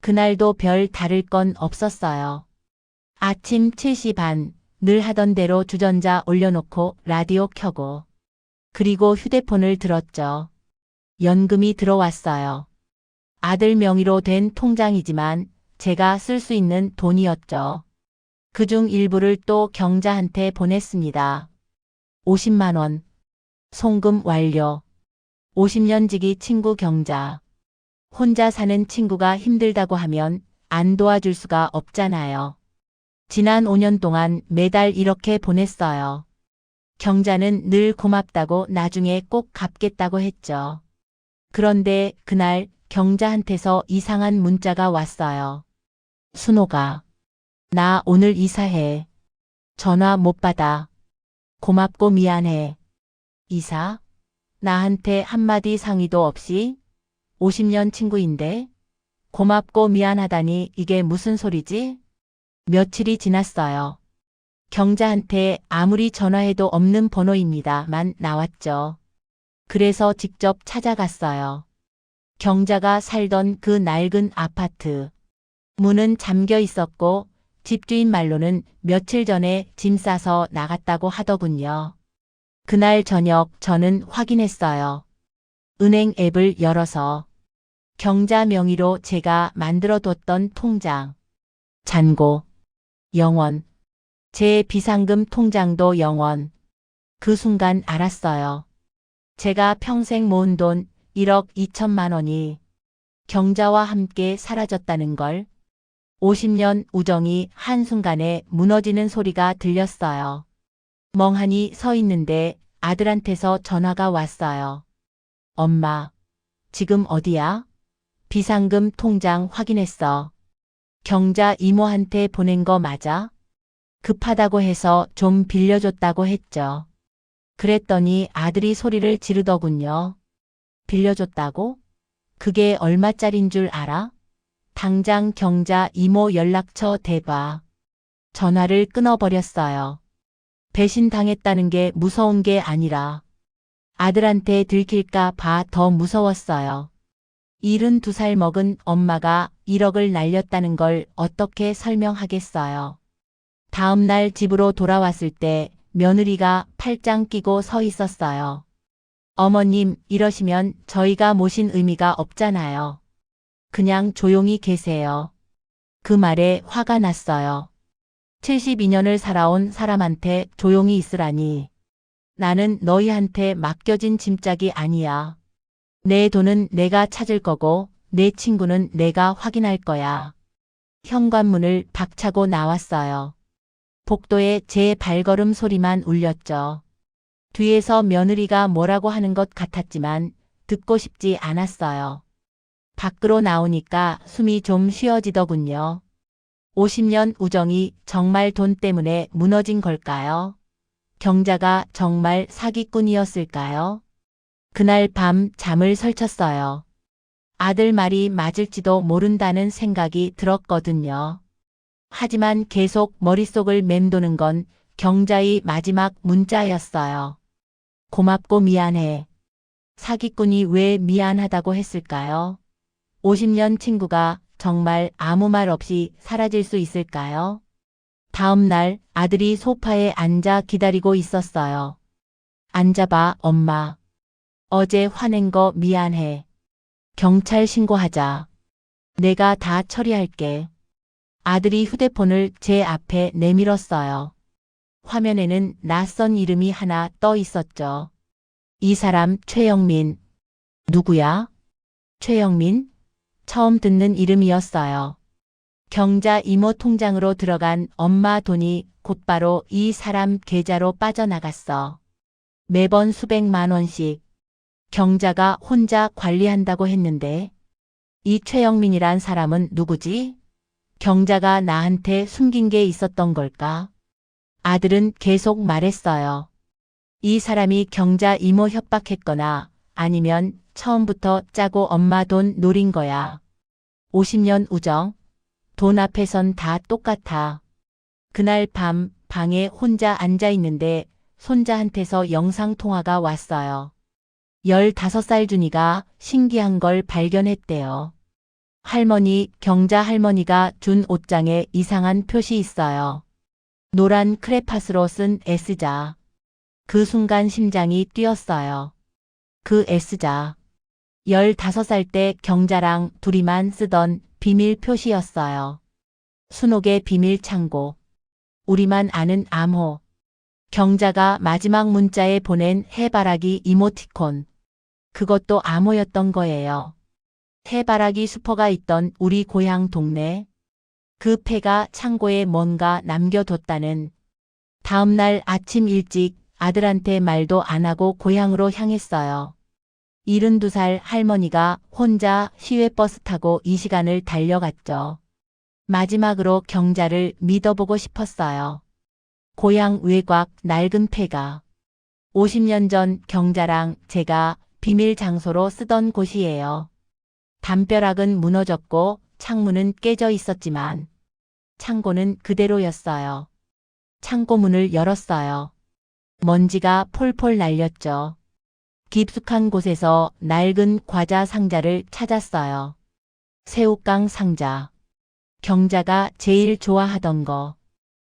그날도 별 다를 건 없었어요. 아침 7시 반, 늘 하던 대로 주전자 올려놓고 라디오 켜고, 그리고 휴대폰을 들었죠. 연금이 들어왔어요. 아들 명의로 된 통장이지만 제가 쓸 수 있는 돈이었죠. 그중 일부를 또 경자한테 보냈습니다. 50만 원. 송금 완료. 50년 지기 친구 경자. 혼자 사는 친구가 힘들다고 하면 안 도와줄 수가 없잖아요. 지난 5년 동안 매달 이렇게 보냈어요. 경자는 늘 고맙다고 나중에 꼭 갚겠다고 했죠. 그런데 그날 경자한테서 이상한 문자가 왔어요. 순호가, 나 오늘 이사해. 전화 못 받아. 고맙고 미안해. 이사? 나한테 한마디 상의도 없이? 50년 친구인데? 고맙고 미안하다니 이게 무슨 소리지? 며칠이 지났어요. 경자한테 아무리 전화해도 없는 번호입니다만 나왔죠. 그래서 직접 찾아갔어요. 경자가 살던 그 낡은 아파트. 문은 잠겨 있었고 집주인 말로는 며칠 전에 짐 싸서 나갔다고 하더군요. 그날 저녁 저는 확인했어요. 은행 앱을 열어서 경자 명의로 제가 만들어뒀던 통장. 잔고. 영원. 제 비상금 통장도 영원. 그 순간 알았어요. 제가 평생 모은 돈 1억 2천만 원이 경자와 함께 사라졌다는 걸. 50년 우정이 한순간에 무너지는 소리가 들렸어요. 멍하니 서 있는데 아들한테서 전화가 왔어요. 엄마, 지금 어디야? 비상금 통장 확인했어. 경자 이모한테 보낸 거 맞아? 급하다고 해서 좀 빌려줬다고 했죠. 그랬더니 아들이 소리를 지르더군요. 빌려줬다고? 그게 얼마짜린 줄 알아? 당장 경자 이모 연락처 대봐. 전화를 끊어버렸어요. 배신당했다는 게 무서운 게 아니라 아들한테 들킬까 봐 더 무서웠어요. 72살 먹은 엄마가 1억을 날렸다는 걸 어떻게 설명하겠어요. 다음 날 집으로 돌아왔을 때 며느리가 팔짱 끼고 서 있었어요. 어머님, 이러시면 저희가 모신 의미가 없잖아요. 그냥 조용히 계세요. 그 말에 화가 났어요. 72년을 살아온 사람한테 조용히 있으라니. 나는 너희한테 맡겨진 짐짝이 아니야. 내 돈은 내가 찾을 거고 내 친구는 내가 확인할 거야. 현관문을 박차고 나왔어요. 복도에 제 발걸음 소리만 울렸죠. 뒤에서 며느리가 뭐라고 하는 것 같았지만 듣고 싶지 않았어요. 밖으로 나오니까 숨이 좀 쉬어지더군요. 50년 우정이 정말 돈 때문에 무너진 걸까요? 경자가 정말 사기꾼이었을까요? 그날 밤 잠을 설쳤어요. 아들 말이 맞을지도 모른다는 생각이 들었거든요. 하지만 계속 머릿속을 맴도는 건 경자의 마지막 문자였어요. 고맙고 미안해. 사기꾼이 왜 미안하다고 했을까요? 50년 친구가 정말 아무 말 없이 사라질 수 있을까요? 다음 날 아들이 소파에 앉아 기다리고 있었어요. 앉아봐, 엄마. 어제 화낸 거 미안해. 경찰 신고하자. 내가 다 처리할게. 아들이 휴대폰을 제 앞에 내밀었어요. 화면에는 낯선 이름이 하나 떠 있었죠. 이 사람 최영민. 누구야? 최영민? 처음 듣는 이름이었어요. 경자 이모 통장으로 들어간 엄마 돈이 곧바로 이 사람 계좌로 빠져나갔어. 매번 수백만 원씩. 경자가 혼자 관리한다고 했는데 이 최영민이란 사람은 누구지? 경자가 나한테 숨긴 게 있었던 걸까? 아들은 계속 말했어요. 이 사람이 경자 이모 협박했거나 아니면 처음부터 짜고 엄마 돈 노린 거야. 50년 우정. 돈 앞에선 다 똑같아. 그날 밤 방에 혼자 앉아 있는데 손자한테서 영상통화가 왔어요. 15살 준이가 신기한 걸 발견했대요. 할머니, 경자 할머니가 준 옷장에 이상한 표시 있어요. 노란 크레파스로 쓴 S자. 그 순간 심장이 뛰었어요. 그 S자. 15살 때 경자랑 둘이만 쓰던 비밀 표시였어요. 순옥의 비밀 창고. 우리만 아는 암호. 경자가 마지막 문자에 보낸 해바라기 이모티콘. 그것도 암호였던 거예요. 해바라기 슈퍼가 있던 우리 고향 동네. 그 패가 창고에 뭔가 남겨뒀다는. 다음 날 아침 일찍 아들한테 말도 안 하고 고향으로 향했어요. 72살 할머니가 혼자 시외버스 타고 이 시간을 달려갔죠. 마지막으로 경자를 믿어보고 싶었어요. 고향 외곽 낡은 폐가 50년 전 경자랑 제가 비밀 장소로 쓰던 곳이에요. 담벼락은 무너졌고 창문은 깨져 있었지만 창고는 그대로였어요. 창고 문을 열었어요. 먼지가 폴폴 날렸죠. 깊숙한 곳에서 낡은 과자 상자를 찾았어요. 새우깡 상자. 경자가 제일 좋아하던 거.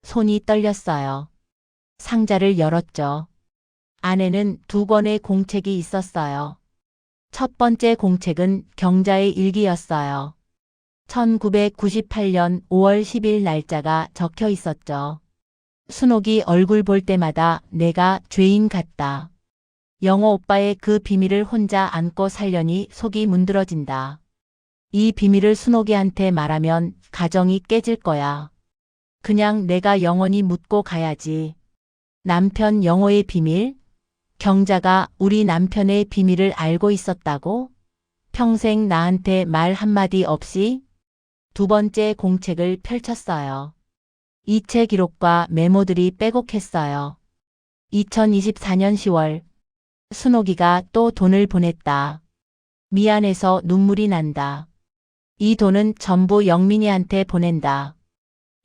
손이 떨렸어요. 상자를 열었죠. 안에는 2권의 공책이 있었어요. 첫 번째 공책은 경자의 일기였어요. 1998년 5월 10일 날짜가 적혀 있었죠. 순옥이 얼굴 볼 때마다 내가 죄인 같다. 영호 오빠의 그 비밀을 혼자 안고 살려니 속이 문드러진다. 이 비밀을 순옥이한테 말하면 가정이 깨질 거야. 그냥 내가 영원히 묻고 가야지. 남편 영호의 비밀? 경자가 우리 남편의 비밀을 알고 있었다고? 평생 나한테 말 한마디 없이? 2번째 공책을 펼쳤어요. 이체 기록과 메모들이 빼곡했어요. 2024년 10월. 순옥이가 또 돈을 보냈다. 미안해서 눈물이 난다. 이 돈은 전부 영민이한테 보낸다.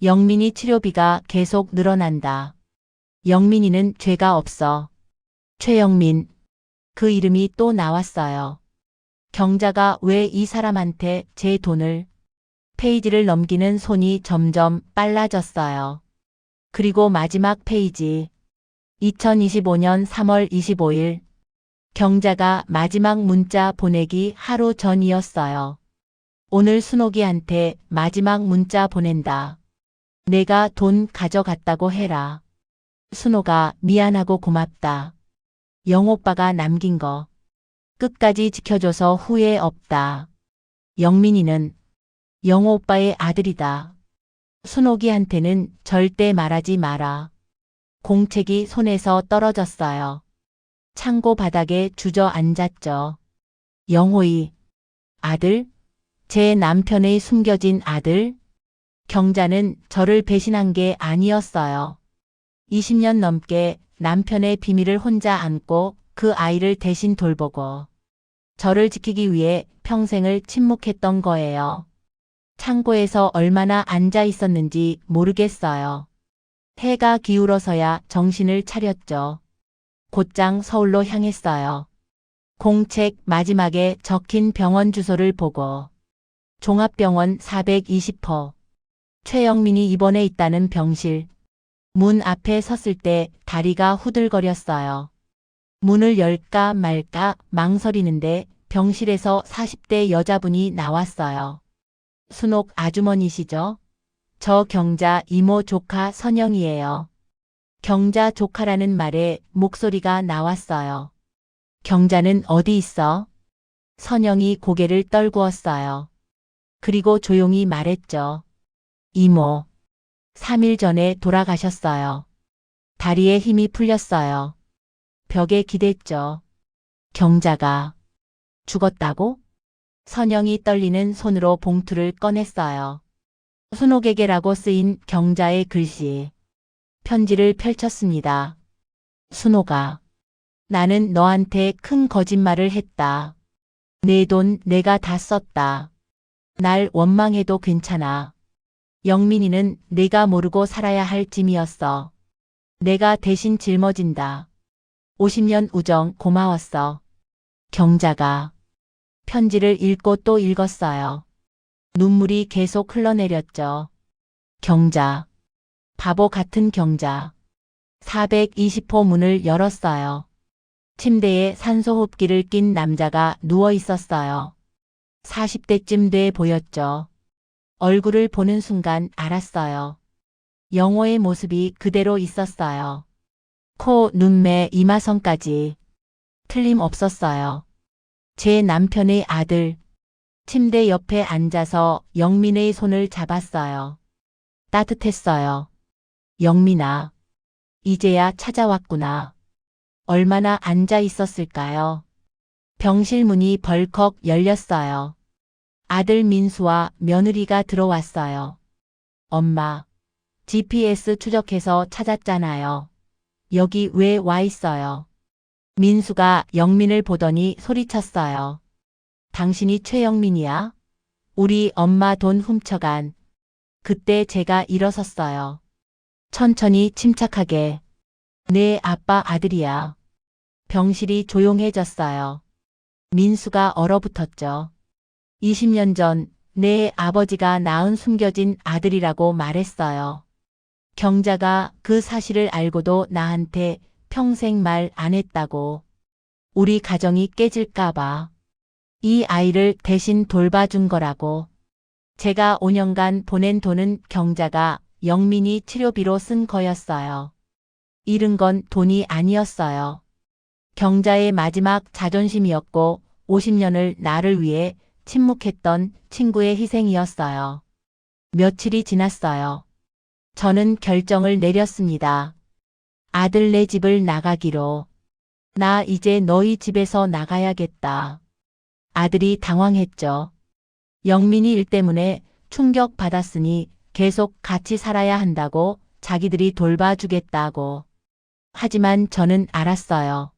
영민이 치료비가 계속 늘어난다. 영민이는 죄가 없어. 최영민. 그 이름이 또 나왔어요. 경자가 왜 이 사람한테 제 돈을. 페이지를 넘기는 손이 점점 빨라졌어요. 그리고 마지막 페이지. 2025년 3월 25일. 경자가 마지막 문자 보내기 하루 전이었어요. 오늘 순옥이한테 마지막 문자 보낸다. 내가 돈 가져갔다고 해라. 순옥아, 미안하고 고맙다. 영오빠가 남긴 거. 끝까지 지켜줘서 후회 없다. 영민이는 영오빠의 아들이다. 순옥이한테는 절대 말하지 마라. 공책이 손에서 떨어졌어요. 창고 바닥에 주저앉았죠. 영호이. 아들? 제 남편의 숨겨진 아들? 경자는 저를 배신한 게 아니었어요. 20년 넘게 남편의 비밀을 혼자 안고 그 아이를 대신 돌보고 저를 지키기 위해 평생을 침묵했던 거예요. 창고에서 얼마나 앉아 있었는지 모르겠어요. 해가 기울어서야 정신을 차렸죠. 곧장 서울로 향했어요. 공책 마지막에 적힌 병원 주소를 보고 종합병원 420호. 최영민이 입원해 있다는 병실. 문 앞에 섰을 때 다리가 후들거렸어요. 문을 열까 말까 망설이는데 병실에서 40대 여자분이 나왔어요. 순옥 아주머니시죠? 저 경자 이모 조카 선영이에요. 경자 조카라는 말에 목소리가 나왔어요. 경자는 어디 있어? 선영이 고개를 떨구었어요. 그리고 조용히 말했죠. 이모. 3일 전에 돌아가셨어요. 다리에 힘이 풀렸어요. 벽에 기댔죠. 경자가 죽었다고? 선영이 떨리는 손으로 봉투를 꺼냈어요. 순옥에게라고 쓰인 경자의 글씨. 편지를 펼쳤습니다. 순옥아. 나는 너한테 큰 거짓말을 했다. 내 돈 내가 다 썼다. 날 원망해도 괜찮아. 영민이는 내가 모르고 살아야 할 짐이었어. 내가 대신 짊어진다. 50년 우정 고마웠어. 경자가 편지를 읽고 또 읽었어요. 눈물이 계속 흘러내렸죠. 경자. 바보 같은 경자. 420호 문을 열었어요. 침대에 산소호흡기를 낀 남자가 누워 있었어요. 40대쯤 돼 보였죠. 얼굴을 보는 순간 알았어요. 영호의 모습이 그대로 있었어요. 코, 눈매, 이마선까지 틀림없었어요. 제 남편의 아들. 침대 옆에 앉아서 영민의 손을 잡았어요. 따뜻했어요. 영민아, 이제야 찾아왔구나. 얼마나 앉아 있었을까요? 병실 문이 벌컥 열렸어요. 아들 민수와 며느리가 들어왔어요. 엄마, GPS 추적해서 찾았잖아요. 여기 왜 와 있어요? 민수가 영민을 보더니 소리쳤어요. 당신이 최영민이야? 우리 엄마 돈 훔쳐간. 그때 제가 일어섰어요. 천천히 침착하게. 내 아빠 아들이야. 병실이 조용해졌어요. 민수가 얼어붙었죠. 20년 전 내 아버지가 낳은 숨겨진 아들이라고 말했어요. 경자가 그 사실을 알고도 나한테 평생 말 안 했다고. 우리 가정이 깨질까봐. 이 아이를 대신 돌봐준 거라고. 제가 5년간 보낸 돈은 경자가 영민이 치료비로 쓴 거였어요. 잃은 건 돈이 아니었어요. 경자의 마지막 자존심이었고 50년을 나를 위해 침묵했던 친구의 희생이었어요. 며칠이 지났어요. 저는 결정을 내렸습니다. 아들네 집을 나가기로. 나 이제 너희 집에서 나가야겠다. 아들이 당황했죠. 영민이 일 때문에 충격받았으니 계속 같이 살아야 한다고, 자기들이 돌봐주겠다고. 하지만 저는 알았어요.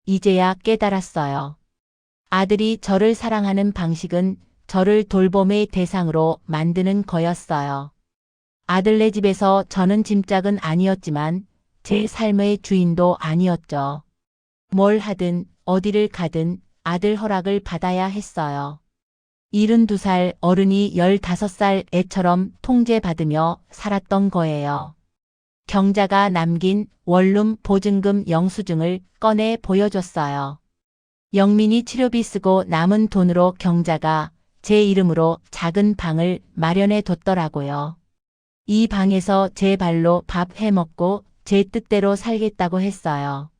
이제야 깨달았어요. 아들이 저를 사랑하는 방식은 저를 돌봄의 대상으로 만드는 거였어요. 아들네 집에서 저는 짐짝은 아니었지만 제 삶의 주인도 아니었죠. 뭘 하든 어디를 가든 아들 허락을 받아야 했어요. 72살 어른이 15살 애처럼 통제받으며 살았던 거예요. 경자가 남긴 원룸 보증금 영수증을 꺼내 보여줬어요. 영민이 치료비 쓰고 남은 돈으로 경자가 제 이름으로 작은 방을 마련해 뒀더라고요. 이 방에서 제 발로 밥 해먹고 제 뜻대로 살겠다고 했어요.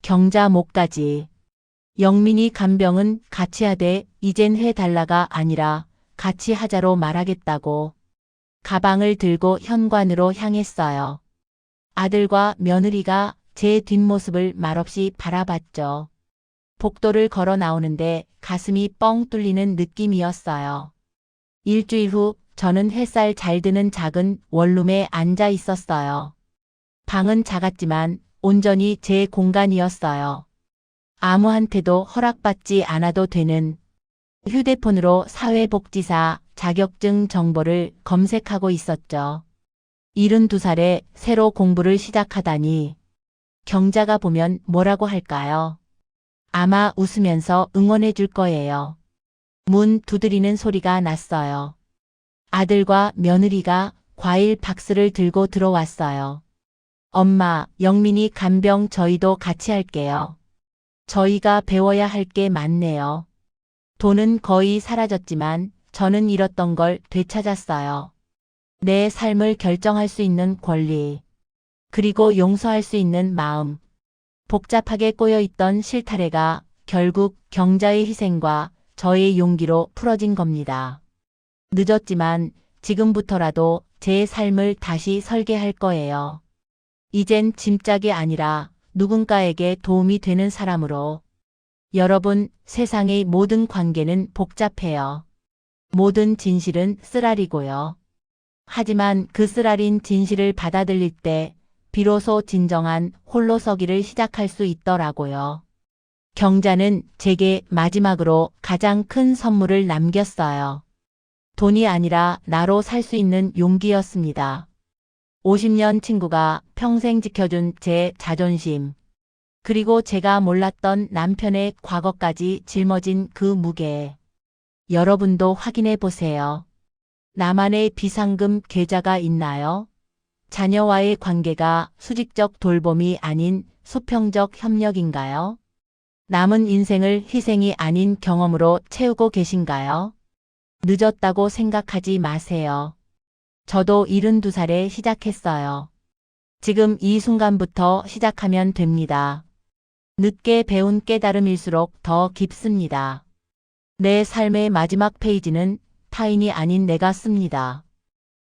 경자 목까지. 영민이 간병은 같이 하되 이젠 해달라가 아니라 같이 하자로 말하겠다고. 가방을 들고 현관으로 향했어요. 아들과 며느리가 제 뒷모습을 말없이 바라봤죠. 복도를 걸어 나오는데 가슴이 뻥 뚫리는 느낌이었어요. 일주일 후 저는 햇살 잘 드는 작은 원룸에 앉아 있었어요. 방은 작았지만 온전히 제 공간이었어요. 아무한테도 허락받지 않아도 되는. 휴대폰으로 사회복지사 자격증 정보를 검색하고 있었죠. 72살에 새로 공부를 시작하다니. 경자가 보면 뭐라고 할까요? 아마 웃으면서 응원해 줄 거예요. 문 두드리는 소리가 났어요. 아들과 며느리가 과일 박스를 들고 들어왔어요. 엄마, 영민이 간병 저희도 같이 할게요. 저희가 배워야 할 게 많네요. 돈은 거의 사라졌지만 저는 잃었던 걸 되찾았어요. 내 삶을 결정할 수 있는 권리. 그리고 용서할 수 있는 마음. 복잡하게 꼬여있던 실타래가 결국 경자의 희생과 저의 용기로 풀어진 겁니다. 늦었지만 지금부터라도 제 삶을 다시 설계할 거예요. 이젠 짐짝이 아니라 누군가에게 도움이 되는 사람으로. 여러분, 세상의 모든 관계는 복잡해요. 모든 진실은 쓰라리고요. 하지만 그 쓰라린 진실을 받아들일 때 비로소 진정한 홀로서기를 시작할 수 있더라고요. 경자는 제게 마지막으로 가장 큰 선물을 남겼어요. 돈이 아니라 나로 살 수 있는 용기였습니다. 50년 친구가 평생 지켜준 제 자존심. 그리고 제가 몰랐던 남편의 과거까지 짊어진 그 무게. 여러분도 확인해 보세요. 나만의 비상금 계좌가 있나요? 자녀와의 관계가 수직적 돌봄이 아닌 수평적 협력인가요? 남은 인생을 희생이 아닌 경험으로 채우고 계신가요? 늦었다고 생각하지 마세요. 저도 72살에 시작했어요. 지금 이 순간부터 시작하면 됩니다. 늦게 배운 깨달음일수록 더 깊습니다. 내 삶의 마지막 페이지는 타인이 아닌 내가 씁니다.